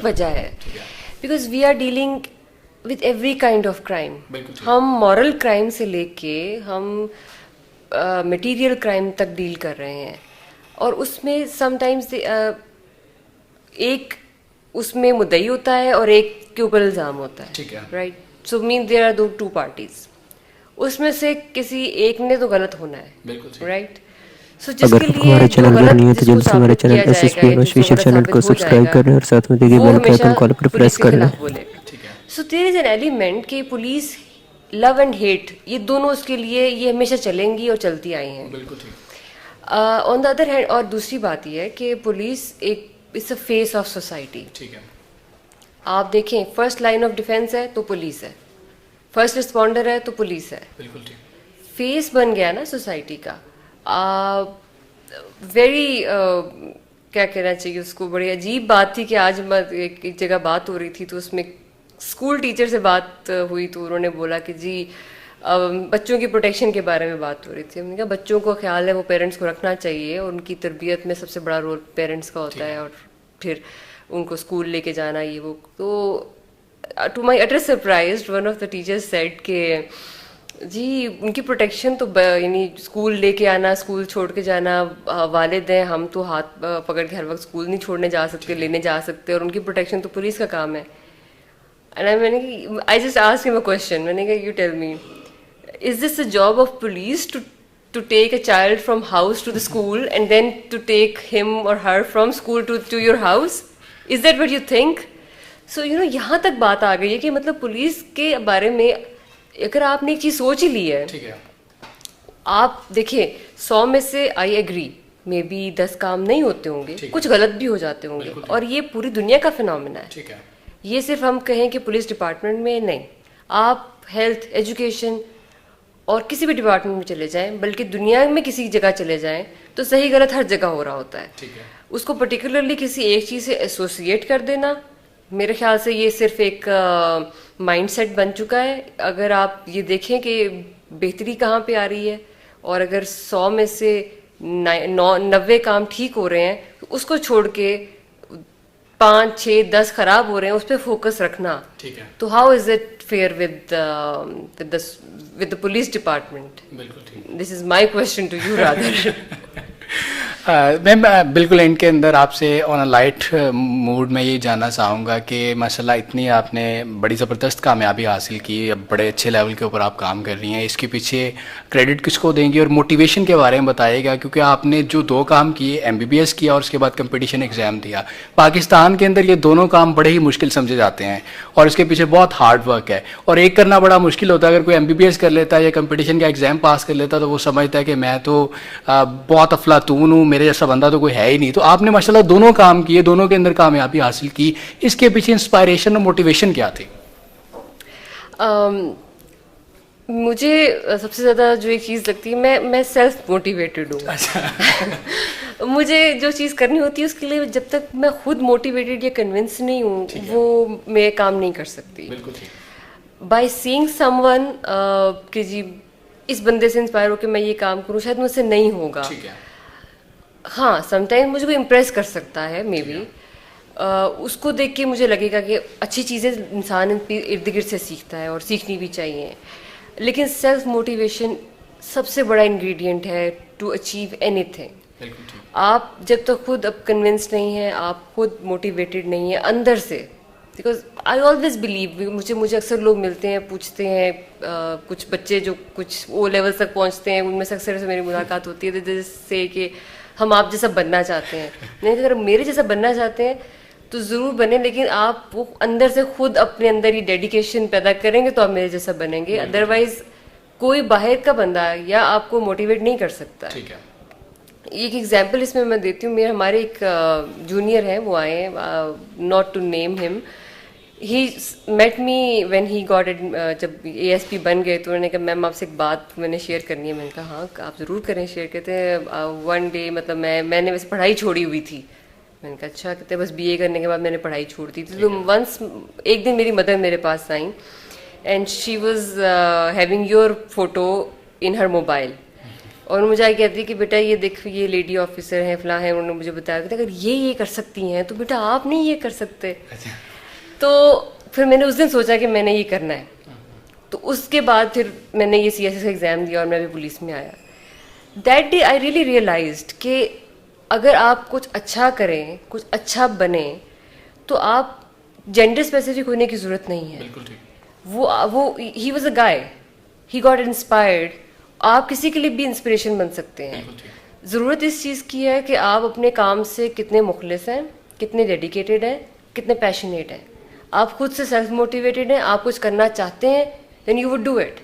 वजह है, because we are dealing with every kind of crime. हम मॉरल क्राइम से लेके हम मटेरियल क्राइम तक डील कर रहे हैं, और उसमें समटाइम्स एक उसमें मुद्दई होता है और एक के ऊपर इल्ज़ाम होता है, right. So mean there are दो टू पार्टीज, उसमें से किसी एक ने तो गलत होना है, राइट. सो जिसके लिए हमारे चैनल पर नहीं है तो जल्द से हमारे साबित चैनल किया एसएसपी जाएगा, इन्वेस्टिगेशन चैनल को सब्सक्राइब करें और साथ में देखिए वो बेल के हमेशा आइकन कॉल पर प्रेस पुलिस के कर लें. खिलाफ बोलेगा. So there is an element कि पुलिस लव एंड हेट, ये दोनों उसके लिए ये हमेशा चलेंगी और चलती आई हैं. बिल्कुल ठीक. ऑन द अदर हैंड, और दूसरी बात ये है कि पुलिस एक it's a face of society. ठीक है. आप देखें, फर्स्ट लाइन ऑफ डिफेंस है तो पुलिस है, फर्स्ट रिस्पॉन्डर है तो पुलिस है. बिल्कुल ठीक. फेस बन गया ना सोसाइटी का. वेरी क्या कहना चाहिए उसको, बड़ी अजीब बात थी कि आज एक जगह बात हो रही थी तो उसमें स्कूल टीचर से बात हुई तो उन्होंने बोला कि जी बच्चों की प्रोटेक्शन के बारे में बात हो रही थी. हमने कहा बच्चों को ख्याल है वो पेरेंट्स को रखना चाहिए, उनकी तरबियत में सबसे बड़ा रोल पेरेंट्स का होता है, और फिर उनको स्कूल लेके जाना ये वो. तो to my utter surprise one of the teachers said कि जी उनकी प्रोटेक्शन तो यानी स्कूल लेके आना, स्कूल छोड़ के जाना वालिद हैं, हम तो हाथ पकड़ के हर वक्त स्कूल नहीं छोड़ने जा सकते, लेने जा सकते, और उनकी प्रोटेक्शन तो पुलिस का काम है. And I just asked him a question. मैंने कहा you tell me, is this the job of police to take a child from house to the school and then to take him or her from school to your house? Is that what you think? So यहाँ तक बात आ गई है कि मतलब police के बारे में अगर आपने एक चीज़ सोच ही ली है, ठीक है, आप देखिए 100 में से आई एग्री मे बी 10 काम नहीं होते होंगे, कुछ गलत भी हो जाते होंगे, और ये पूरी दुनिया का फिनोमेना है. ठीक है. ये सिर्फ हम कहें कि पुलिस डिपार्टमेंट में नहीं, आप हेल्थ, एजुकेशन और किसी भी डिपार्टमेंट में चले जाएं, बल्कि दुनिया में किसी जगह चले जाएं, तो सही गलत हर जगह हो रहा होता है. ठीक है. उसको पर्टिकुलरली किसी एक चीज़ से एसोसिएट कर देना, मेरे ख्याल से ये सिर्फ एक माइंडसेट बन चुका है. अगर आप ये देखें कि बेहतरी कहाँ पे आ रही है, और अगर 100 में से 90 काम ठीक हो रहे हैं, तो उसको छोड़ के 5, 6, 10 खराब हो रहे हैं, उस पर फोकस रखना. ठीक है. तो how is it fair with the police department? बिल्कुल ठीक. This is my question to you rather. Ma'am बिल्कुल एंड के अंदर आपसे ऑन अ लाइट मूड में ये जानना चाहूँगा कि माशाल्लाह इतनी आपने बड़ी ज़बरदस्त कामयाबी हासिल की, अब बड़े अच्छे लेवल के ऊपर आप काम कर रही हैं, इसके पीछे क्रेडिट किसको देंगी और मोटिवेशन के बारे में बताइएगा, क्योंकि आपने जो 2 काम किए, MBBS किया और उसके बाद कंपटीशन एग्ज़ाम दिया. पाकिस्तान के अंदर ये दोनों काम बड़े ही मुश्किल समझे जाते हैं और इसके पीछे बहुत हार्ड वर्क है, और एक करना बड़ा मुश्किल होता है. अगर कोई MBBS कर लेता है या कंपटीशन का एग्ज़ाम पास कर लेता तो वो समझता है कि मैं तो बहुत अफलातून हूँ, मेरे जैसा बंदा तो कोई है ही नहीं. तो आपने माशाल्लाह दोनों काम किए, दोनों के अंदर कामयाबी हासिल की, इसके पीछे इंस्पायरेशन और मोटिवेशन क्या थी? मुझे सबसे ज़्यादा जो एक चीज़ लगती है, मैं सेल्फ मोटिवेटेड हूँ. अच्छा. मुझे जो चीज़ करनी होती है उसके लिए जब तक मैं खुद मोटिवेटेड या कन्विंस नहीं हूँ, वो मैं काम नहीं कर सकती. बिल्कुल ठीक. बाय सीइंग समवन कि जी इस बंदे से इंस्पायर होकर मैं ये काम करूँ, शायद मुझसे नहीं होगा. ठीक है. हाँ, समटाइम मुझे कोई इम्प्रेस कर सकता है मे बी, उसको देख के मुझे लगेगा कि अच्छी चीज़ें इंसान इर्द गिर्द से सीखता है और सीखनी भी चाहिए. लेकिन सेल्फ मोटिवेशन सबसे बड़ा इंग्रेडिएंट है टू अचीव एनीथिंग. आप जब तक खुद अब कन्विंस नहीं हैं, आप खुद मोटिवेटेड नहीं है अंदर से, बिकॉज आई ऑलवेज बिलीव, मुझे अक्सर लोग मिलते हैं, पूछते हैं, कुछ बच्चे जो कुछ वो लेवल तक पहुंचते हैं, उनमें से अक्सर से मेरी मुलाकात होती है जिससे कि हम आप जैसा बनना चाहते हैं. नहीं, अगर मेरे जैसा बनना चाहते हैं तो ज़रूर बने, लेकिन आप वो अंदर से खुद अपने अंदर ये डेडिकेशन पैदा करेंगे तो आप मेरे जैसा बनेंगे. अदरवाइज कोई बाहर का बंदा या आपको मोटिवेट नहीं कर सकता. ठीक है. एक एग्जांपल इसमें मैं देती हूँ. हमारे एक जूनियर हैं, वो आए, not to name him, he met me when he got it. जब ASP बन गए तो उन्होंने कहा मैम आपसे एक बात मैंने शेयर करनी है. मैंने कहा हाँ आप ज़रूर करें शेयर. कहते हैं वन डे, मतलब मैंने वैसे पढ़ाई छोड़ी हुई थी. मैंने कहा अच्छा. कहते बस BA करने के बाद मैंने पढ़ाई छोड़ दी थी. तो वंस एक दिन मेरी मदर मेरे पास आई and she was having your photo in her mobile. और मुझे आई कहती कि बेटा ये देख, ये लेडी ऑफिसर हैं, फलां हैं, उन्होंने मुझे बताया कि अगर ये कर सकती हैं तो बेटा आप नहीं ये कर सकते। तो फिर मैंने उस दिन सोचा कि मैंने ये करना है। तो उसके बाद फिर मैंने ये CSS का एग्ज़ाम दिया और मैं भी पुलिस में आया। That day I really realised कि अगर आप कुछ अच्छा करें, कुछ अच्छा बने, तो आप जेंडर स्पेसिफिक होने की ज़रूरत नहीं है। बिल्कुल ठीक। वो he was a guy, he got inspired. आप किसी के लिए भी इंस्पिरेशन बन सकते हैं। ज़रूरत इस चीज़ की है कि आप अपने काम से कितने मुखलिस हैं, कितने डेडिकेटेड हैं, कितने पैशनेट हैं। आप खुद से सेल्फ मोटिवेटेड हैं, आप कुछ करना चाहते हैं, then you would do it.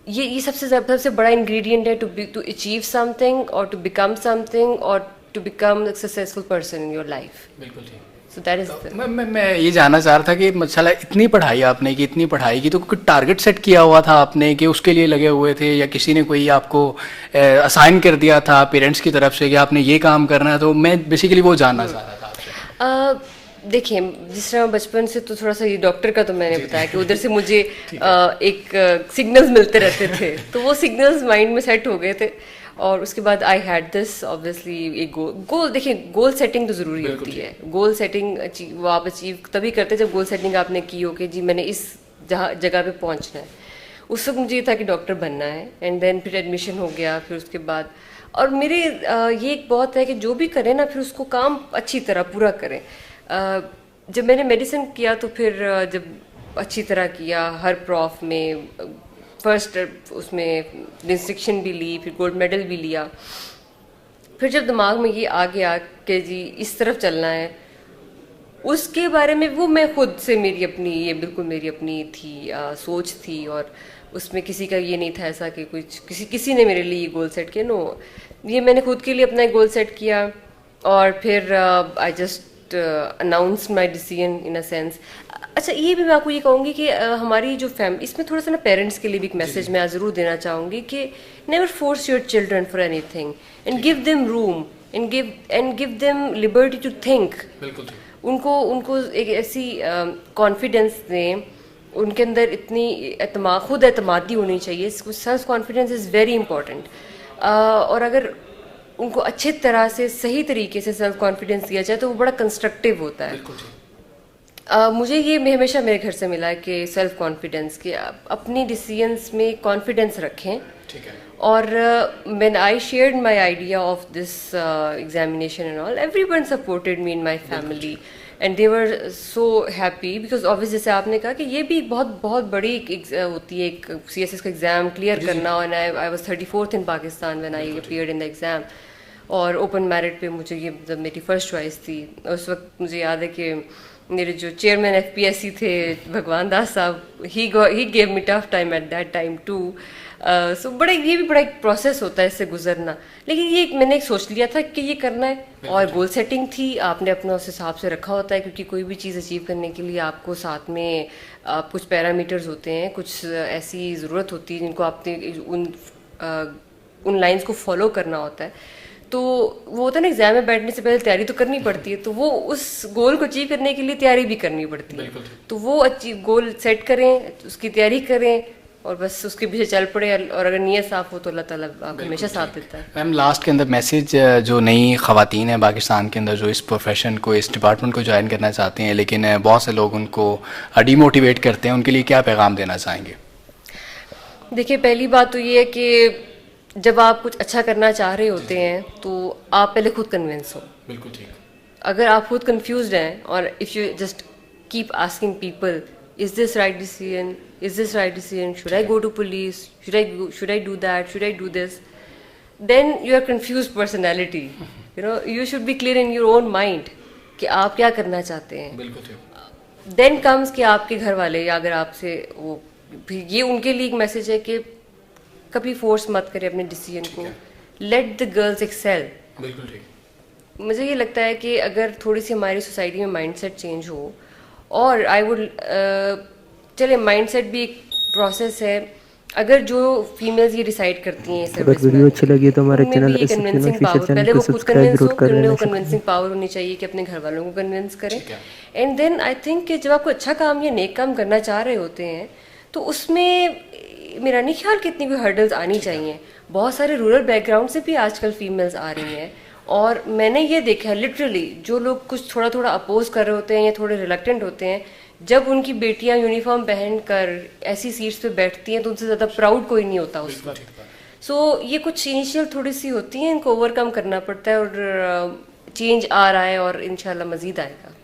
ये सबसे बड़ा इंग्रेडिएंट है टू अचीव समथिंग और टू बिकम समथिंग और to become a successful person in your life. बिल्कुल ठीक। सो दैट इज तो मैं ये जानना चाह रहा था कि मसाला इतनी पढ़ाई आपने की, इतनी पढ़ाई की, तो कोई टारगेट सेट किया हुआ था आपने कि उसके लिए लगे हुए थे, या किसी ने कोई आपको असाइन कर दिया था पेरेंट्स की तरफ से कि आपने ये काम करना है? तो मैं बेसिकली वो जानना चाह रहा था आपसे। देखिए, जिस तरह बचपन से तो थोड़ा सा ये डॉक्टर का तो मैंने बताया कि उधर से मुझे एक सिग्नल्स मिलते रहते थे, तो वो सिग्नल्स माइंड में सेट हो गए थे। और उसके बाद आई हैड दिस ऑब्वियसली एक गोल। देखिए, गोल सेटिंग तो ज़रूरी होती है। गोल सेटिंग वो आप अचीव तभी करते हैं जब गोल सेटिंग आपने की हो कि जी मैंने इस जगह पे पहुंचना है। उस वक्त मुझे ये था कि डॉक्टर बनना है, एंड देन फिर एडमिशन हो गया। फिर उसके बाद और मेरे ये एक बहुत है कि जो भी करें ना, फिर उसको काम अच्छी तरह पूरा करें। जब मैंने मेडिसिन किया तो फिर जब अच्छी तरह किया, हर प्रॉफ में फर्स्ट उसमें डिस्टिंक्शन भी ली, फिर गोल्ड मेडल भी लिया। फिर जब दिमाग में ये आ गया कि जी इस तरफ चलना है, उसके बारे में वो मैं खुद से मेरी अपनी ये बिल्कुल मेरी अपनी थी सोच थी। और उसमें किसी का ये नहीं था ऐसा कि कुछ किसी ने मेरे लिए ये गोल सेट किया। नो, ये मैंने खुद के लिए अपना एक गोल सेट किया और फिर I just announce my decision in a sense. अच्छा, ये भी मैं आपको ये कहूँगी कि हमारी जो फैमिली, इसमें थोड़ा सा ना पेरेंट्स के लिए भी एक मैसेज मैं ज़रूर देना चाहूँगी कि never force your children for anything and give them room and give them liberty to think. उनको एक ऐसी कॉन्फिडेंस दें, उनके अंदर इतनी खुद एतमादी होनी चाहिए। Self confidence is very important. और अगर उनको अच्छी तरह से सही तरीके से सेल्फ कॉन्फिडेंस दिया जाए तो वो बड़ा कंस्ट्रक्टिव होता है। मुझे ये हमेशा मेरे घर से मिला है कि सेल्फ कॉन्फिडेंस कि अपनी डिसीजंस में कॉन्फिडेंस रखें। ठीक है। और when I shared my idea of this examination and all, everyone supported me in my family and they were so happy because obvious जैसे आपने कहा कि ये भी बहुत बड़ी होती है एक CSS का एग्ज़ाम क्लियर करना। और I was 34th in Pakistan when I appeared in the exam. और ओपन मेरिट पे मुझे ये मतलब मेरी फर्स्ट चॉइस थी। उस वक्त मुझे याद है कि मेरे जो चेयरमैन FPSC थे भगवान दास साहब, he gave me tough time at that time too. So ये भी बड़ा एक प्रोसेस होता है इससे गुजरना। लेकिन ये मैंने एक सोच लिया था कि ये करना है, और गोल सेटिंग थी, आपने अपना उस हिसाब से रखा होता है क्योंकि कोई भी चीज़ अचीव करने के लिए आपको साथ में कुछ पैरामीटर्स होते हैं, कुछ ऐसी ज़रूरत होती है जिनको आपने उन लाइंस को फॉलो करना होता है। तो वो होता है ना, एग्जाम में बैठने से पहले तैयारी तो करनी पड़ती है, तो वो उस गोल को अचीव करने के लिए तैयारी भी करनी पड़ती है। तो वो गोल सेट करें, उसकी तैयारी करें और बस उसके पीछे चल पड़े। और अगर नीयत साफ हो तो अल्लाह ताला आपको हमेशा साथ देता है। मैम, लास्ट के अंदर मैसेज जो नई ख़वातीन हैं पाकिस्तान के अंदर जो इस प्रोफेशन को, इस डिपार्टमेंट को ज्वाइन करना चाहती हैं, लेकिन बहुत से लोग उनको डीमोटिवेट करते हैं, उनके लिए क्या पैगाम देना चाहेंगे? देखिए, पहली बात तो ये है कि जब आप कुछ अच्छा करना चाह रहे होते हैं तो आप पहले खुद कन्विंस हो। बिल्कुल ठीक। अगर आप खुद कंफ्यूज्ड हैं और if you just keep asking people, is this right decision, is this right decision, should I go to police, should I do that, should I do this, then you are confused personality. You should be clear in your own mind कि आप क्या करना चाहते हैं। बिल्कुल ठीक। Then comes कि आपके घर वाले, या अगर आपसे वो, ये उनके लिए एक मैसेज है कि कभी फोर्स मत करें अपने डिसीजन को, लेट द गर्ल्स एक्सेल। बिल्कुल ठीक। मुझे ये लगता है कि अगर थोड़ी सी हमारी सोसाइटी में माइंडसेट चेंज हो, और आई वुड चले माइंडसेट भी एक प्रोसेस है। अगर जो फीमेल्स ये डिसाइड करती हैं सर्विस में, वीडियो अच्छी लगी तो हमारे चैनल कन्विंसिंग पावर, पहले वो खुद कन्विंस हो, फिर उन्हें वो कन्विंसिंग पावर होनी चाहिए कि अपने घर वालों को कन्विंस करें। एंड देन आई थिंक कि जब आपको अच्छा काम या नेक काम करना चाह रहे होते हैं तो उसमें मेरा नहीं ख्याल कि इतनी भी हर्डल्स आनी चाहिए। बहुत सारे रूरल बैकग्राउंड से भी आजकल फीमेल्स आ रही हैं। और मैंने ये देखा है लिटरली, जो लोग कुछ थोड़ा थोड़ा अपोज कर रहे होते हैं या थोड़े रिलक्टेंट होते हैं, जब उनकी बेटियां यूनिफॉर्म पहन कर ऐसी सीट्स पे बैठती हैं तो उनसे ज़्यादा प्राउड कोई नहीं होता उस वक्त। सो ये कुछ इनिशियल थोड़ी सी होती हैं, इनको ओवरकम करना पड़ता है, और चेंज आ रहा है और इंशाल्लाह मज़ीद आएगा।